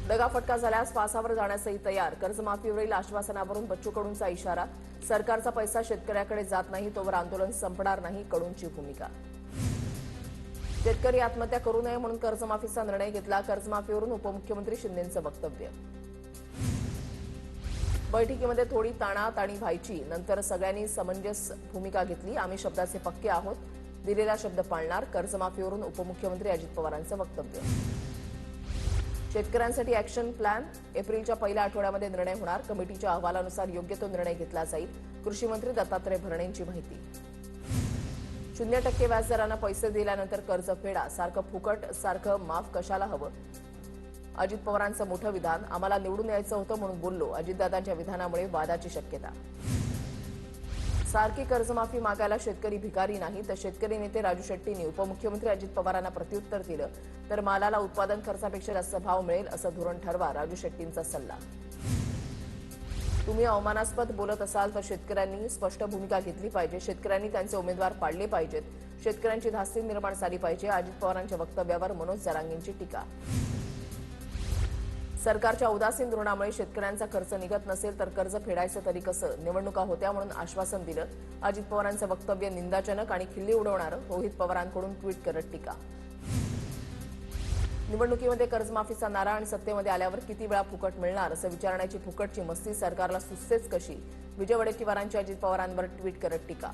दगाफटका झाल्यास फासावर जाण्यासही तयार. कर्जमाफीवरील आश्वासनावरून बच्चू कडूंचा इशारा. सरकारचा पैसा शेतकऱ्याकडे जात नाही तोवर आंदोलन संपणार नाही, कडूंची भूमिका. शेतकरी आत्महत्या करू नये म्हणून कर्जमाफीचा निर्णय घेतला. कर्जमाफीवरून उपमुख्यमंत्री शिंदेंचं वक्तव्य. बैठकीमध्ये थोडी ताणाताणी व्हायची, नंतर सगळ्यांनी समंजस भूमिका घेतली. आम्ही शब्दाचे पक्के आहोत, दिलेला शब्द पाळणार. कर्जमाफीवरून उपमुख्यमंत्री अजित पवारांचं वक्तव्य. शेतकऱ्यांसाठी ॲक्शन प्लॅन. एप्रिलच्या पहिल्या आठवड्यामध्ये निर्णय होणार. कमिटीच्या अहवालानुसार योग्य तो निर्णय घेतला जाईल. कृषी मंत्री दत्तात्रय भरणेंची माहिती. 0% व्याजदरानं पैसे दिल्यानंतर कर्ज फेडा. सारखं फुकट, सारखं माफ कशाला हवं? अजित पवारांचं मोठं विधान. आम्हाला निवडून यायचं होतं म्हणून बोललो. अजितदादांच्या विधानामुळे वादाची शक्यता. सारखी कर्जमाफी मागायला शेतकरी भिकारी नाही. तर शेतकरी नेते राजू शेट्टींनी उपमुख्यमंत्री अजित पवारांना प्रत्युत्तर दिलं. तर मालाला उत्पादन खर्चापेक्षा जास्त भाव मिळेल असं धोरण ठरवा, राजू शेट्टींचा सल्ला. तुम्ही अवमानास्पद बोलत असाल तर शेतकऱ्यांनी स्पष्ट भूमिका घेतली पाहिजे. शेतकऱ्यांनी त्यांचे उमेदवार पाडले पाहिजेत. शेतकऱ्यांची धास्ती निर्माण झाली पाहिजे. अजित पवारांच्या वक्तव्यावर मनोज जरांगेंची टीका. सरकारच्या उदासीन धोरणामुळे शेतकऱ्यांचा खर्च निघत नसेल तर कर्ज फेडायचं तरी कसं? निवडणुका होत्या म्हणून आश्वासन दिलं. अजित पवारांचं वक्तव्य निंदाजनक आणि खिल्ली उडवणारं. रोहित पवारांकडून ट्विट करत टीका. निवडणुकीमध्ये कर्जमाफीचा नारा आणि सत्तेमध्ये आल्यावर किती वेळा फुकट मिळणार असं विचारण्याची फुकटची मस्ती सरकारला सुचतेच कशी? विजय वडेट्टीवारांची अजित पवारांवर ट्विट करत टीका.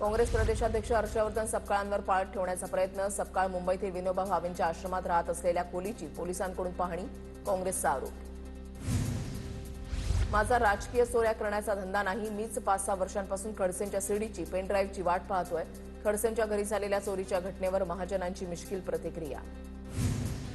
काँग्रेस प्रदेशाध्यक्ष हर्षवर्धन सपकाळांवर पाळत ठेवण्याचा प्रयत्न. सपकाळ मुंबईतील विनोबा भावेंच्या आश्रमात राहत असलेल्या खोलीची पोलिसांकडून पाहणी. काँग्रेसचा आरोप. माझा राजकीय चोऱ्या करण्याचा धंदा नाही. मीच 5-6 वर्षांपासून खडसेंच्या सीडीची, पेनड्राईव्हची वाट पाहतोय. खडसेंच्या घरी झालेल्या चोरीच्या घटनेवर महाजनांची मिश्कील प्रतिक्रिया.